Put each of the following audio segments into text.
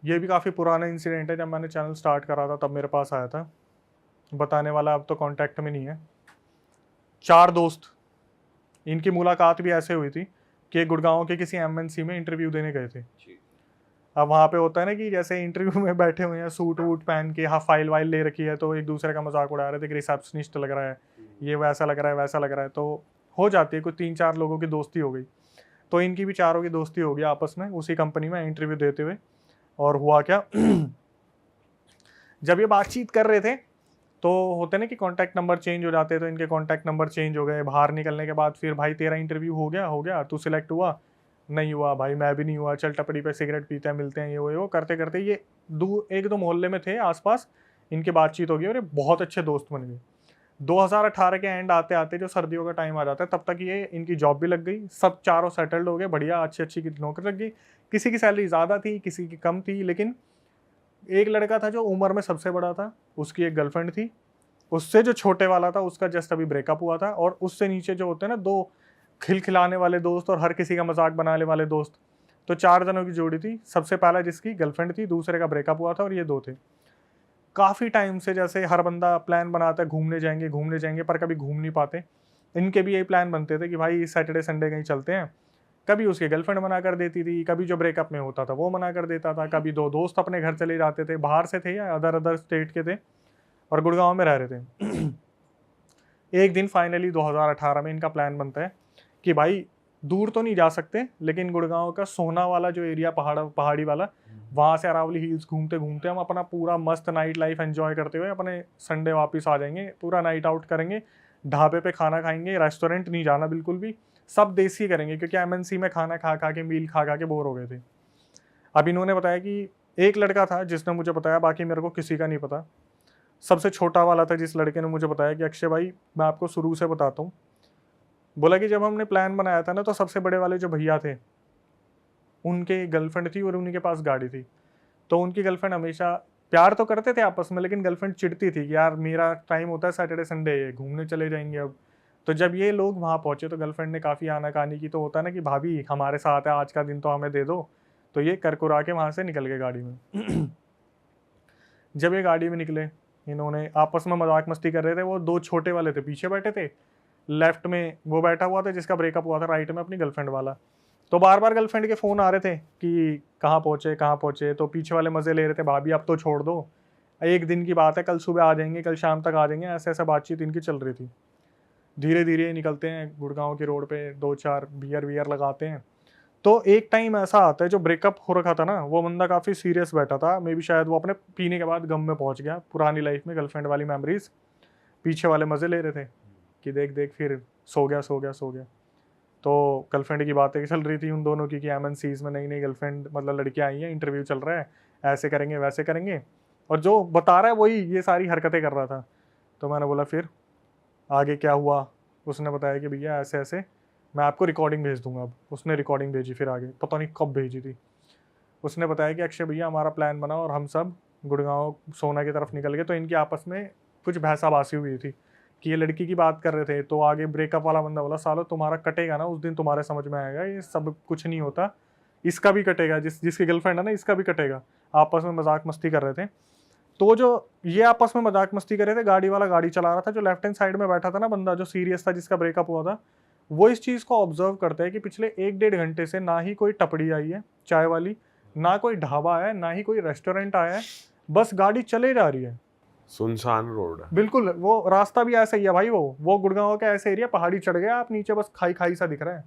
ये भी काफ़ी पुराना इंसिडेंट है, जब मैंने चैनल स्टार्ट करा था तब मेरे पास आया था। बताने वाला अब तो कांटेक्ट में नहीं है। 4 दोस्त, इनकी मुलाकात भी ऐसे हुई थी कि गुड़गांव के किसी एमएनसी में इंटरव्यू देने गए थे। अब वहाँ पे होता है ना कि जैसे इंटरव्यू में बैठे हुए हैं, सूट वूट पहन के, हाँ फाइल वाइल ले रखी है, तो एक दूसरे का मजाक उड़ा रहे थे कि रिसेप्शनिस्ट लग रहा है, ये वैसा लग रहा है, वैसा लग रहा है। तो हो जाती है, कुछ 3-4 लोगों की दोस्ती हो गई। तो इनकी भी चारों की दोस्ती हो गई आपस में उसी कंपनी में इंटरव्यू देते हुए। और हुआ क्या जब ये बातचीत कर रहे थे तो होते ना कि कॉन्टैक्ट नंबर चेंज हो जाते हैं, तो इनके कॉन्टैक्ट नंबर चेंज हो गए। बाहर निकलने के बाद फिर भाई तेरा इंटरव्यू हो गया, तू सिलेक्ट हुआ? नहीं हुआ भाई, मैं भी नहीं हुआ, चल टपरी पे सिगरेट पीते हैं, मिलते हैं, ये वो करते करते ये एक दो मोहल्ले में थे आसपास, इनकी बातचीत हो गई और ये बहुत अच्छे दोस्त बन गए। 2018 के एंड आते आते जो सर्दियों का टाइम आ जाता है, तब तक ये इनकी जॉब भी लग गई, सब चारों सेटल्ड हो गए, बढ़िया अच्छी अच्छी की नौकरी लग गई। किसी की सैलरी ज़्यादा थी, किसी की कम थी, लेकिन एक लड़का था जो उम्र में सबसे बड़ा था, उसकी एक गर्लफ्रेंड थी। उससे जो छोटे वाला था उसका जस्ट अभी ब्रेकअप हुआ था। और उससे नीचे जो होते हैं ना, दो खिलखिलाने वाले दोस्त और हर किसी का मजाक बनाने वाले दोस्त, तो 4 जनों की जोड़ी थी। सबसे पहला जिसकी गर्लफ्रेंड थी, दूसरे का ब्रेकअप हुआ था, और ये 2 थे। काफ़ी टाइम से जैसे हर बंदा प्लान बनाता है घूमने जाएंगे, पर कभी घूम नहीं पाते। इनके भी यही प्लान बनते थे कि भाई सैटरडे संडे कहीं चलते हैं। कभी उसकी गर्लफ्रेंड मना कर देती थी, कभी जो ब्रेकअप में होता था वो मना कर देता था, कभी 2 दोस्त अपने घर चले जाते थे, बाहर से थे या अदर अदर स्टेट के थे और गुड़गांव में रह रहे थे। एक दिन फाइनली 2018 में इनका प्लान बनता है कि भाई दूर तो नहीं जा सकते, लेकिन गुड़गांव का सोना वाला जो एरिया पहाड़ी वाला, वहाँ से अरावली हिल्स घूमते घूमते हम अपना पूरा मस्त नाइट लाइफ एंजॉय करते हुए अपने संडे वापस आ जाएंगे। पूरा नाइट आउट करेंगे, ढाबे पे खाना खाएंगे, रेस्टोरेंट नहीं जाना बिल्कुल भी, सब देसी करेंगे, क्योंकि एमएनसी में खाना खा खा के, मील खा खा के बोर हो गए थे। अब इन्होंने बताया कि एक लड़का था जिसने मुझे बताया, बाकी मेरे को किसी का नहीं पता। सबसे छोटा वाला था जिस लड़के ने मुझे बताया कि अक्षय भाई मैं आपको शुरू से बताता हूँ। बोला कि जब हमने प्लान बनाया था ना, तो सबसे बड़े वाले जो भैया थे उनके गर्लफ्रेंड थी और उन्हीं के पास गाड़ी थी। तो उनकी गर्लफ्रेंड हमेशा प्यार तो करते थे आपस में, लेकिन गर्लफ्रेंड चिढ़ती थी कि यार मेरा टाइम होता है सैटरडे संडे, घूमने चले जाएंगे अब। तो जब ये लोग वहाँ पहुंचे तो गर्लफ्रेंड ने काफ़ी आनाकानी की। तो होता है ना कि भाभी हमारे साथ है, आज का दिन तो हमें दे दो। तो ये करकुरा के वहाँ से निकल गए गाड़ी में। जब ये गाड़ी में निकले, इन्होंने आपस में मजाक मस्ती कर रहे थे। वो 2 छोटे वाले थे पीछे बैठे थे, लेफ्ट में वो बैठा हुआ था जिसका ब्रेकअप हुआ था, राइट में अपनी गर्लफ्रेंड वाला। तो बार बार गर्लफ्रेंड के फ़ोन आ रहे थे कि कहाँ पहुँचे कहाँ पहुँचे। तो पीछे वाले मज़े ले रहे थे, भाभी अब तो छोड़ दो, एक दिन की बात है, कल सुबह आ जाएंगे, कल शाम तक आ जाएंगे, ऐसे ऐसे बातचीत इनकी चल रही थी। धीरे धीरे निकलते हैं गुड़गांव की रोड पे, 2-4 बियर वियर लगाते हैं। तो एक टाइम ऐसा आता है, जो ब्रेकअप हो रखा था ना, वो बंदा काफ़ी सीरियस बैठा था। मे बी शायद वो अपने पीने के बाद गम में पहुंच गया, पुरानी लाइफ में गर्लफ्रेंड वाली मेमोरीज। पीछे वाले मज़े ले रहे थे कि देख देख, फिर सो गया सो गया सो गया। तो गर्लफ्रेंड की बातें चल रही थी उन दोनों की कि एमएनसीज में नई नई गर्लफ्रेंड, मतलब लड़कियां आई हैं, इंटरव्यू चल रहा है, ऐसे करेंगे वैसे करेंगे। और जो बता रहा है वही ये सारी हरकतें कर रहा था। तो मैंने बोला फिर आगे क्या हुआ? उसने बताया कि भैया ऐसे ऐसे, मैं आपको रिकॉर्डिंग भेज दूंगा। अब उसने रिकॉर्डिंग भेजी, फिर आगे पता नहीं कब भेजी थी। उसने बताया कि अक्षय भैया हमारा प्लान बना और हम सब गुड़गांव सोना की तरफ निकल गए। तो इनकी आपस में कुछ बहसाबासी हुई थी कि ये लड़की की बात कर रहे थे। तो आगे ब्रेकअप वाला बंदा बोला, सालो तुम्हारा कटेगा ना उस दिन, तुम्हारे समझ में आएगा, ये सब कुछ नहीं होता, इसका भी कटेगा, जिसकी गर्लफ्रेंड है ना, इसका भी कटेगा। आपस में मजाक मस्ती कर रहे थे। तो जो ये आपस में मजाक मस्ती कर रहे थे, गाड़ी वाला गाड़ी चला रहा था, जो लेफ्ट हैंड साइड में बैठा था ना बंदा, जो सीरियस था, जिसका ब्रेकअप हुआ था, वो इस चीज़ को ऑब्जर्व करता है कि पिछले 1-1.5 घंटे से ना ही कोई टपड़ी आई है चाय वाली, ना कोई ढाबा आया है, ना ही कोई रेस्टोरेंट आया है, बस गाड़ी चले जा रही है। सुनसान रोड है। बिल्कुल, वो रास्ता भी ऐसा ही है भाई। वो गुड़गांव का ऐसे एरिया, पहाड़ी चढ़ गया आप, नीचे बस खाई खाई सा दिख रहा है।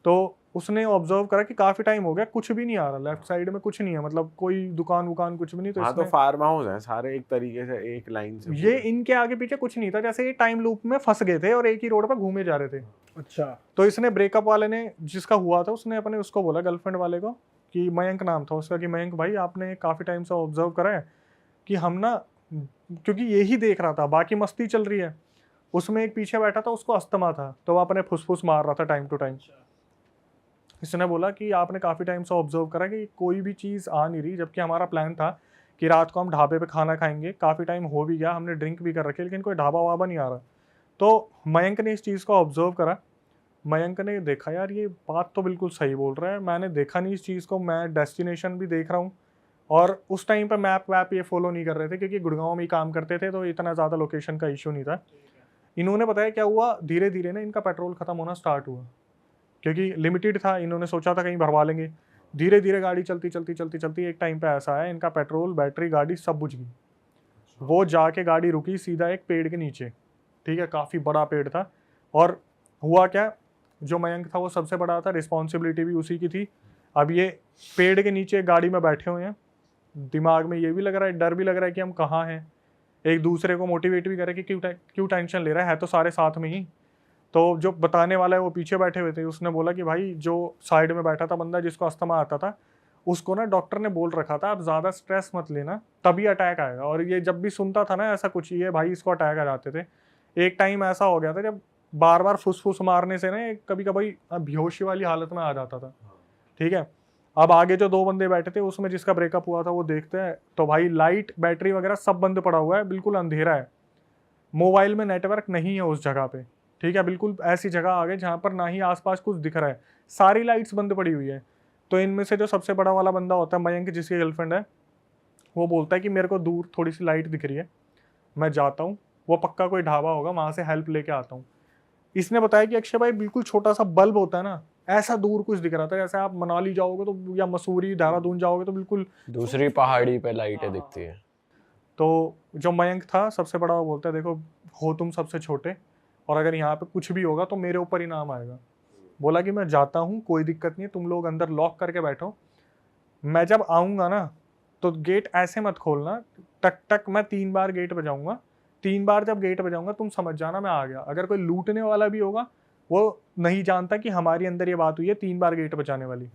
तो उसने ऑब्जर्व करा कि काफी टाइम हो गया, कुछ भी नहीं आ रहा, लेफ्ट साइड में कुछ नहीं है, मतलब कोई दुकान वुकान कुछ भी नहीं। तो हाँ, तो इसने, फार्म हाउस है सारे एक तरीके से, एक लाइन से ये पूरे। इनके आगे पीछे कुछ नहीं था, जैसे ये टाइम लूप में फंस गए थे और एक ही रोड पर घूमे जा रहे थे। अच्छा। तो इसने ब्रेकअप वाले ने, जिसका हुआ था, उसने अपने उसको बोला, गर्लफ्रेंड वाले को, कि मयंक नाम था उसका, कि मयंक भाई आपने काफ़ी टाइम से ऑब्जर्व करा है कि हम ना, क्योंकि यही देख रहा था, बाकी मस्ती चल रही है, उसमें एक पीछे बैठा था, उसको अस्थमा था, तो वो अपने फुसफुस मार रहा था टाइम टू टाइम। इसने बोला कि आपने काफ़ी टाइम से ऑब्जर्व करा कि कोई भी चीज़ आ नहीं रही, जबकि हमारा प्लान था कि रात को हम ढाबे पे खाना खाएंगे, काफ़ी टाइम हो भी गया, हमने ड्रिंक भी कर रखी, लेकिन कोई ढाबा वाबा नहीं आ रहा। तो मयंक ने इस चीज़ को ऑब्जर्व करा। मयंक ने देखा, यार ये बात तो बिल्कुल सही बोल रहा है, मैंने देखा नहीं इस चीज़ को, मैं डेस्टिनेशन भी देख रहा हूँ, और उस टाइम पे मैप वैप ये फॉलो नहीं कर रहे थे क्योंकि गुड़गांव में ही काम करते थे, तो इतना ज़्यादा लोकेशन का इशू नहीं था। इन्होंने बताया क्या हुआ, धीरे धीरे ना इनका पेट्रोल खत्म होना स्टार्ट हुआ क्योंकि लिमिटेड था, इन्होंने सोचा था कहीं भरवा लेंगे। धीरे धीरे गाड़ी चलती चलती चलती चलती एक टाइम पे ऐसा आया इनका पेट्रोल बैटरी गाड़ी सब बुझ गई। वो जाके गाड़ी रुकी सीधा एक पेड़ के नीचे, ठीक है, काफ़ी बड़ा पेड़ था। और हुआ क्या, जो मयंक था वो सबसे बड़ा था, रिस्पॉन्सिबिलिटी भी उसी की थी। अब ये पेड़ के नीचे गाड़ी में बैठे हुए हैं, दिमाग में ये भी लग रहा है, डर भी लग रहा है कि हम कहाँ हैं। एक दूसरे को मोटिवेट भी करे कि क्यों टेंशन ले रहा है तो सारे साथ में ही। तो जो बताने वाला है वो पीछे बैठे हुए थे, उसने बोला कि भाई जो साइड में बैठा था बंदा जिसको अस्थमा आता था, उसको ना डॉक्टर ने बोल रखा था आप ज़्यादा स्ट्रेस मत लेना तभी अटैक आएगा। और ये जब भी सुनता था ना ऐसा कुछ, ये भाई इसको अटैक आ जाते थे। एक टाइम ऐसा हो गया था जब बार बार फुसफुस मारने से ना कभी कभी बेहोशी वाली हालत में आ जाता था। ठीक है, अब आगे जो 2 बंदे बैठे थे उसमें जिसका ब्रेकअप हुआ था वो देखते हैं तो भाई लाइट बैटरी वगैरह सब बंद पड़ा हुआ है, बिल्कुल अंधेरा है, मोबाइल में नेटवर्क नहीं है उस जगह पे। ठीक है, बिल्कुल ऐसी जगह आ गए जहाँ पर ना ही आसपास कुछ दिख रहा है, सारी लाइट्स बंद पड़ी हुई है। तो इनमें से जो सबसे बड़ा वाला बंदा होता है मयंक, जिसकी गर्लफ्रेंड है, वो बोलता है कि मेरे को दूर थोड़ी सी लाइट दिख रही है, मैं जाता हूँ, वो पक्का कोई ढाबा होगा वहाँ से हेल्प लेके आता हूँ। इसने बताया कि अक्षय भाई बिल्कुल छोटा सा बल्ब होता है ना, ऐसा दूर कुछ दिख रहा था, जैसे आप मनाली जाओगे तो या मसूरी देहरादून जाओगे तो बिल्कुल दूसरी पहाड़ी पे लाइटें दिखती है। तो जो मयंक था सबसे बड़ा, वो बोलता है देखो हो तुम सबसे छोटे, और अगर यहाँ पे कुछ भी होगा तो मेरे ऊपर ही नाम आएगा। बोला कि मैं जाता हूँ, कोई दिक्कत नहीं है, तुम लोग अंदर लॉक करके बैठो, मैं जब आऊँगा ना तो गेट ऐसे मत खोलना, टक टक मैं 3 बार गेट बजाऊंगा, 3 बार जब गेट बजाऊंगा तुम समझ जाना मैं आ गया। अगर कोई लूटने वाला भी होगा वो नहीं जानता कि हमारी अंदर ये बात हुई है 3 बार गेट बजाने वाली।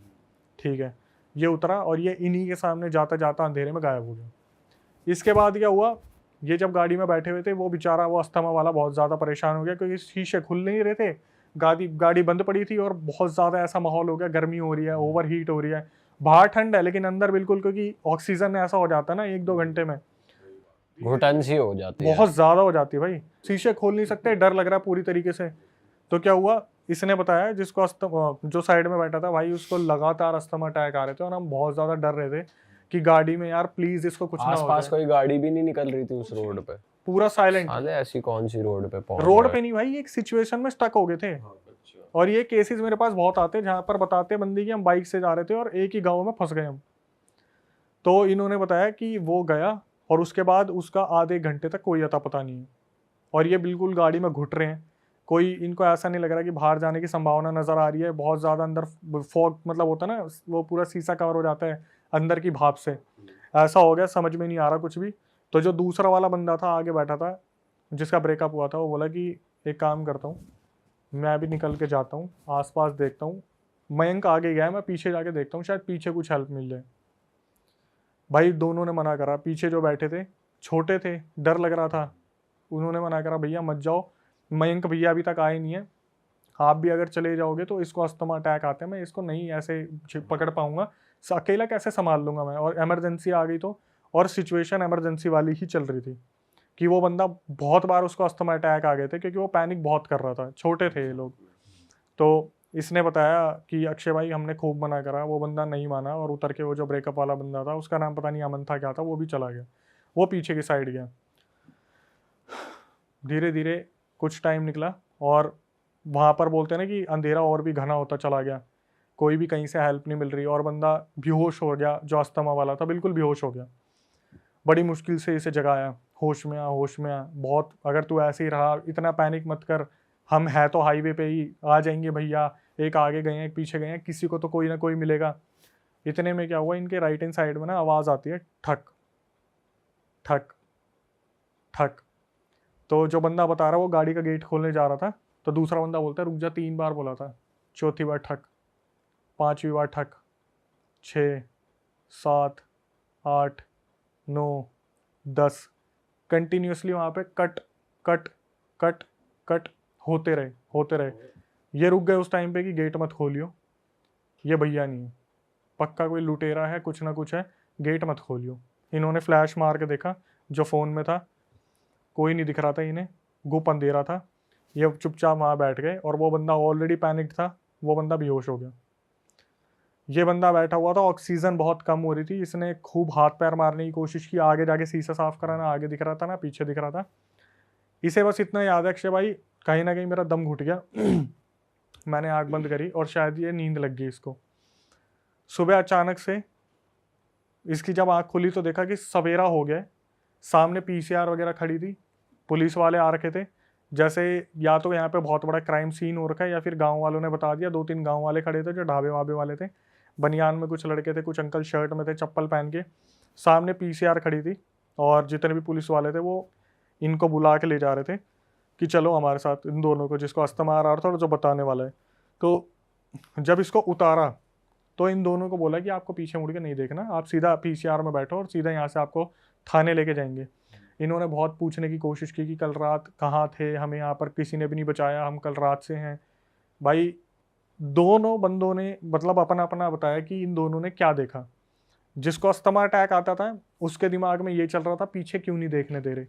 ठीक है, ये उतरा और ये इन्हीं के सामने जाता जाता अंधेरे में गायब हो गया। इसके बाद क्या हुआ, ये जब गाड़ी में बैठे हुए थे वो बेचारा वो अस्थमा वाला बहुत ज़्यादा परेशान हो गया क्योंकि शीशे खुल नहीं रहे थे, गाड़ी बंद पड़ी थी और बहुत ज़्यादा ऐसा माहौल हो गया, गर्मी हो रही है, ओवर हीट हो रही है, बाहर ठंड है लेकिन अंदर बिल्कुल, क्योंकि ऑक्सीजन ऐसा हो जाता है ना 1-2 घंटे में घुटन सी हो जाती है, बहुत ज़्यादा हो जाती है भाई, शीशे खोल नहीं सकते, डर लग रहा है पूरी तरीके से। तो क्या हुआ, इसने बताया जिसको जो साइड में बैठा था भाई उसको लगातार अस्थमा अटैक आ रहे थे और हम बहुत ज़्यादा डर रहे थे कि गाड़ी में यार प्लीज इसको कुछ ना हो आसपास जाए। कोई गाड़ी भी नहीं निकल रही थी उस रोड पे, पूरा साइलेंट, साले ऐसी कौन सी रोड पे पहुंच रोड गए। पे नहीं भाई, एक सिचुएशन में स्टक हो गए थे। और ये केसेस मेरे पास बहुत आते हैं जहाँ पर बताते बंदी कि हम बाइक से जा रहे थे और एक ही गाँव में फंस गए हम। तो इन्होंने बताया कि वो गया और उसके बाद उसका आधे घंटे तक कोई अता पता नहीं है और ये बिल्कुल गाड़ी में घुट रहे हैं, कोई इनको ऐसा नहीं लग रहा कि बाहर जाने की संभावना नज़र आ रही है, बहुत ज़्यादा अंदर फॉग मतलब होता है ना, वो पूरा शीशा कवर हो जाता है अंदर की भाप से, ऐसा हो गया, समझ में नहीं आ रहा कुछ भी। तो जो दूसरा वाला बंदा था आगे बैठा था जिसका ब्रेकअप हुआ था, वो बोला कि एक काम करता हूँ, मैं भी निकल के जाता हूँ, आसपास देखता हूँ, मयंक आगे गया है, मैं पीछे जाके देखता हूँ, शायद पीछे कुछ हेल्प मिल जाए। भाई दोनों ने मना करा, पीछे जो बैठे थे छोटे थे, डर लग रहा था, उन्होंने मना करा भैया मत जाओ, मयंक भैया अभी तक आए नहीं है, आप भी अगर चले जाओगे तो इसको अस्थमा अटैक आते हैं, मैं इसको नहीं ऐसे पकड़ पाऊंगा, अकेला कैसे संभाल लूंगा मैं, और इमरजेंसी आ गई तो, और सिचुएशन इमरजेंसी वाली ही चल रही थी कि वो बंदा बहुत बार उसको अस्थमा अटैक आ गए थे क्योंकि वो पैनिक बहुत कर रहा था, छोटे थे ये लोग। तो इसने बताया कि अक्षय भाई हमने खूब मना करा, वो बंदा नहीं माना और उतर के वो जो ब्रेकअप वाला बंदा था, उसका नाम पता नहीं अमन था क्या था, वो भी चला गया, वो पीछे की साइड गया। धीरे धीरे कुछ टाइम निकला और वहाँ पर बोलते हैं ना कि अंधेरा और भी घना होता चला गया, कोई भी कहीं से हेल्प नहीं मिल रही और बंदा बेहोश हो गया, जो अस्थमा वाला था बिल्कुल बेहोश हो गया। बड़ी मुश्किल से इसे जगाया, होश में आ होश में आ, बहुत अगर तू ऐसे ही रहा इतना पैनिक मत कर, हम है तो हाईवे पे ही, आ जाएंगे भैया, एक आगे गए हैं एक पीछे गए हैं, किसी को तो कोई ना कोई मिलेगा। इतने में क्या हुआ, इनके राइट हैंड साइड में ना आवाज़ आती है ठक ठक ठक। तो जो बंदा बता रहा वो गाड़ी का गेट खोलने जा रहा था, तो दूसरा बंदा बोलता है रुक जा, 3 बार बोला था, चौथी बार ठक, 5वीं बार ठक, 6, 7, 8, 9, 10, कंटिन्यूसली वहाँ पे कट कट कट कट होते रहे होते रहे। ये रुक गए उस टाइम पे कि गेट मत खोलियो, ये भैया नहीं है, पक्का कोई लुटेरा है, कुछ ना कुछ है, गेट मत खोलियो। इन्होंने फ्लैश मार के देखा, जो फ़ोन में था कोई नहीं दिख रहा था इन्हें, गुप अंधेरा था, ये चुपचाप वहाँ बैठ गए और वो बंदा ऑलरेडी पैनिक था, वो बंदा बेहोश हो गया। ये बंदा बैठा हुआ था, ऑक्सीजन बहुत कम हो रही थी, इसने खूब हाथ पैर मारने की कोशिश की, आगे जाके शीशा साफ कराना, आगे दिख रहा था ना पीछे दिख रहा था। इसे बस इतना याद है अक्षय भाई, कहीं ना कहीं मेरा दम घुट गया मैंने आँख बंद करी और शायद ये नींद लग गई इसको। सुबह अचानक से इसकी जब आँख खुली तो देखा कि सवेरा हो गया, सामने पीसीआर वगैरह खड़ी थी, पुलिस वाले आ रखे थे, जैसे या तो यहाँ पे बहुत बड़ा क्राइम सीन हो रखा है या फिर गांव वालों ने बता दिया। 2-3 गांव वाले खड़े थे जो ढाबे वाबे वाले थे, बनियान में कुछ लड़के थे, कुछ अंकल शर्ट में थे चप्पल पहन के, सामने पीसीआर खड़ी थी और जितने भी पुलिस वाले थे वो इनको बुला के ले जा रहे थे कि चलो हमारे साथ, इन दोनों को, जिसको अस्थमा आ रहा था और जो बताने वाला है। तो जब इसको उतारा तो इन दोनों को बोला कि आपको पीछे मुड़ के नहीं देखना, आप सीधा पीसीआर में बैठो और सीधा यहाँ से आपको थाने लेके जाएंगे। इन्होंने बहुत पूछने की कोशिश की कि कल रात कहाँ थे, हमें यहाँ पर किसी ने भी नहीं बचाया, हम कल रात से हैं। भाई दोनों बंदों ने मतलब अपना अपना बताया कि इन दोनों ने क्या देखा। जिसको अस्थमा अटैक आता था उसके दिमाग में ये चल रहा था पीछे क्यों नहीं देखने दे रहे,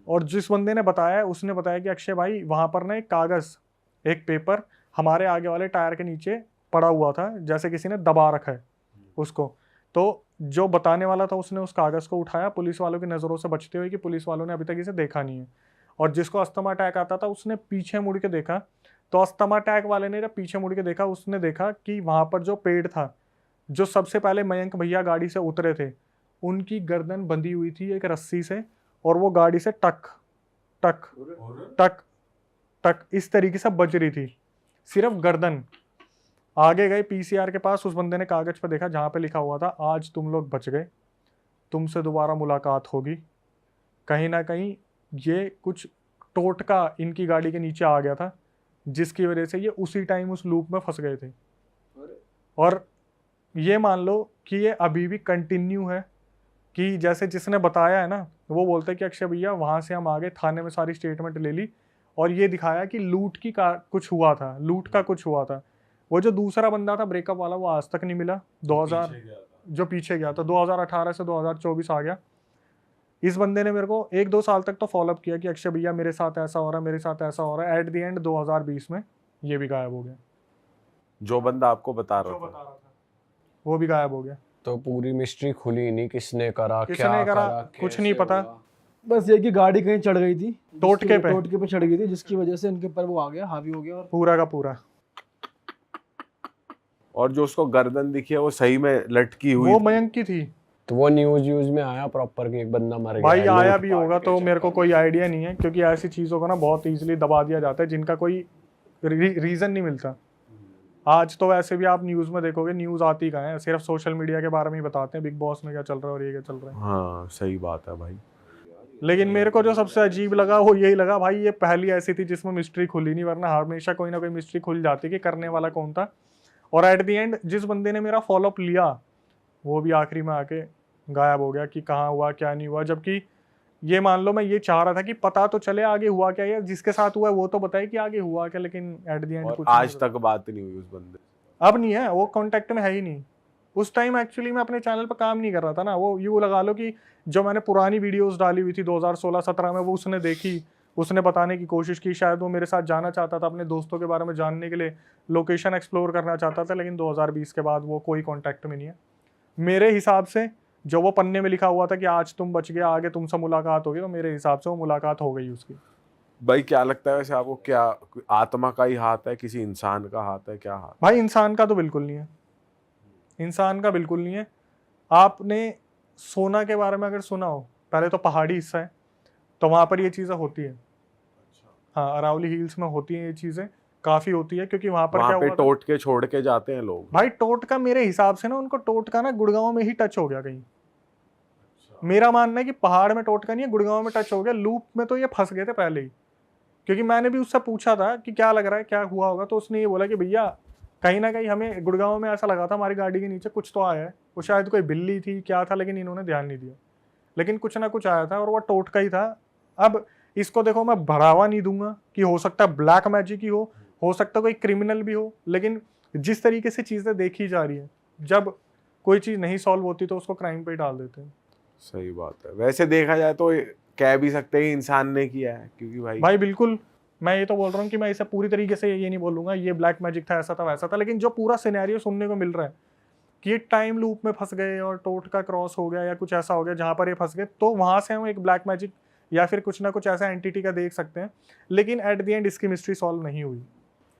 और जिस बंदे ने बताया उसने बताया कि अक्षय भाई वहाँ पर ना एक कागज़, एक पेपर हमारे आगे वाले टायर के नीचे पड़ा हुआ था, जैसे किसी ने दबा रखा है उसको। तो जो बताने वाला था उसने उस कागज़ को उठाया पुलिस वालों की नज़रों से बचते हुए कि पुलिस वालों ने अभी तक इसे देखा नहीं है, और जिसको अस्थमा अटैक आता था उसने पीछे मुड़ के देखा। तो अस्थमा अटैक वाले ने जब पीछे मुड़ के देखा उसने देखा कि वहाँ पर जो पेड़ था, जो सबसे पहले मयंक भैया गाड़ी से उतरे थे, उनकी गर्दन बंधी हुई थी एक रस्सी से, और वो गाड़ी से टक टक टक टक इस तरीके से बज रही थी, सिर्फ गर्दन। आगे गए पीसीआर के पास, उस बंदे ने कागज पर देखा जहाँ पे लिखा हुआ था आज तुम लोग बच गए, तुमसे दोबारा मुलाकात होगी। कहीं ना कहीं ये कुछ टोटका इनकी गाड़ी के नीचे आ गया था जिसकी वजह से ये उसी टाइम उस लूप में फंस गए थे। और ये मान लो कि ये अभी भी कंटिन्यू है कि जैसे जिसने बताया है ना वो बोलते हैं कि अक्षय भैया वहाँ से हम आगे थाने में सारी स्टेटमेंट ले ली और ये दिखाया कि लूट की का कुछ हुआ था, लूट का कुछ हुआ था। वो जो दूसरा बंदा था ब्रेकअप वाला वो आज तक नहीं मिला, 2000 जो पीछे गया था 2018 से 2024 आ गया। इस बंदे ने मेरे को 1-2 साल तक तो फॉलोअप किया कि अक्षय भैया मेरे साथ ऐसा हो रहा है, मेरे साथ ऐसा हो रहा है। एट द एंड 2020 में ये भी गायब हो गया, जो बंदा आपको बता रहा था वो भी गायब हो गया। तो पूरी मिस्ट्री खुली नहीं, किसने करा, किसने क्या करा, करा, कुछ नहीं पता। बस ये कि गाड़ी कहीं चढ़ गई थी, टोटके पे चढ़ गई थी, जिसकी वजह से इनके ऊपर वो आ गया, हावी हो गया और पूरा का पूरा। और जो उसको गर्दन दिखी है वो सही में लटकी हुई वो थी। मयंक की थी। तो वो न्यूज में आया प्रॉपर कि एक बंदा मर गया भाई है, आया लोग भी होगा तो मेरे को कोई आइडिया नहीं है, क्योंकि ऐसी चीज़ों को ना बहुत इजीली दबा दिया जाता है जिनका कोई रीज़न नहीं मिलता। आज तो वैसे भी आप न्यूज़ में देखोगे न्यूज़ आती कहाँ है, सिर्फ सोशल मीडिया के बारे में ही बताते हैं, बिग बॉस में क्या चल रहा है और ये क्या चल रहा है। हाँ सही बात है भाई। लेकिन मेरे को जो सबसे अजीब लगा वो यही लगा भाई, ये पहली ऐसी थी जिसमें मिस्ट्री खुली नहीं, वरना हमेशा कोई ना कोई मिस्ट्री खुल जाती कि करने वाला कौन था। और एट द एंड जिस बंदे ने मेरा फॉलोअप लिया वो भी आखिरी में आके गायब हो गया कि कहाँ हुआ क्या नहीं हुआ। जबकि ये मान लो मैं ये चाह रहा था कि पता तो चले आगे हुआ क्या, या जिसके साथ हुआ है वो तो बताए कि आगे हुआ क्या, लेकिन एट द एंड कुछ आज तक बात नहीं हुई उस बंदे से। अब नहीं है, वो कांटेक्ट में है ही नहीं। उस टाइम एक्चुअली मैं अपने चैनल पर काम नहीं कर रहा था ना, वो यूँ लगा लो कि जो मैंने पुरानी वीडियोस डाली हुई थी 2016-17 में वो उसने देखी, उसने बताने की कोशिश की, शायद वो मेरे साथ जाना चाहता था, अपने दोस्तों के बारे में जानने के लिए लोकेशन एक्सप्लोर करना चाहता था, लेकिन 2020 के बाद वो कोई कॉन्टैक्ट में नहीं है। मेरे हिसाब से जो वो पन्ने में लिखा हुआ था कि आज तुम बच गए, आगे तुमसे मुलाकात होगी, तो मेरे हिसाब से वो मुलाकात हो गई उसकी। भाई क्या लगता है वैसे आपको, क्या आत्मा का ही हाथ है, किसी इंसान का हाथ है, क्या हाथ? भाई इंसान का तो बिल्कुल नहीं है, इंसान का बिल्कुल नहीं है। आपने सोना के बारे में अगर सुना हो, पहले तो पहाड़ी हिस्सा है तो वहाँ पर ये चीज़ें होती है। हाँ, अरावली हिल्स में होती हैं ये चीज़ें, काफ़ी होती है, क्योंकि वहाँ पर क्या वहाँ पे हुआ था? टोट के छोड़ के जाते हैं लोग। भाई टोटका मेरे हिसाब से ना उनको टोटका ना गुड़गांव में ही टच हो गया कहीं। मेरा मानना है कि पहाड़ में टोटका नहीं है, गुड़गांव में टच हो गया। लूप में तो ये फंस गए थे पहले ही, क्योंकि मैंने भी उससे पूछा था कि क्या लग रहा है, क्या हुआ होगा, तो उसने ये बोला कि भैया कहीं ना कहीं हमें गुड़गांव में ऐसा लगा था हमारी गाड़ी के नीचे कुछ तो आया है, वो शायद कोई बिल्ली थी क्या था, लेकिन इन्होंने ध्यान नहीं दिया, लेकिन कुछ ना कुछ आया था और वो टोटका ही था। अब इसको देखो मैं बढ़ावा नहीं दूंगा कि हो सकता है ब्लैक मैजिक ही हो सकता है कोई क्रिमिनल भी हो, लेकिन जिस तरीके से चीज़ें देखी जा रही है, जब कोई चीज़ नहीं सॉल्व होती तो उसको क्राइम पे ही डाल देते हैं। सही बात है। वैसे देखा जाए तो कह भी सकते हैं इंसान ने किया है, क्योंकि भाई बिल्कुल, मैं ये तो बोल रहा हूँ कि मैं इसे पूरी तरीके से ये नहीं बोलूँगा ये ब्लैक मैजिक था, ऐसा था वैसा था, लेकिन जो पूरा सिनेरियो सुनने को मिल रहा है कि ये टाइम लूप में फंस गए और टोटका क्रॉस हो गया या कुछ ऐसा हो गया जहाँ पर ये फंस गए, तो वहाँ से हम एक ब्लैक मैजिक या फिर कुछ ना कुछ ऐसा एंटिटी का देख सकते हैं, लेकिन एट द एंड इसकी मिस्ट्री सॉल्व नहीं हुई।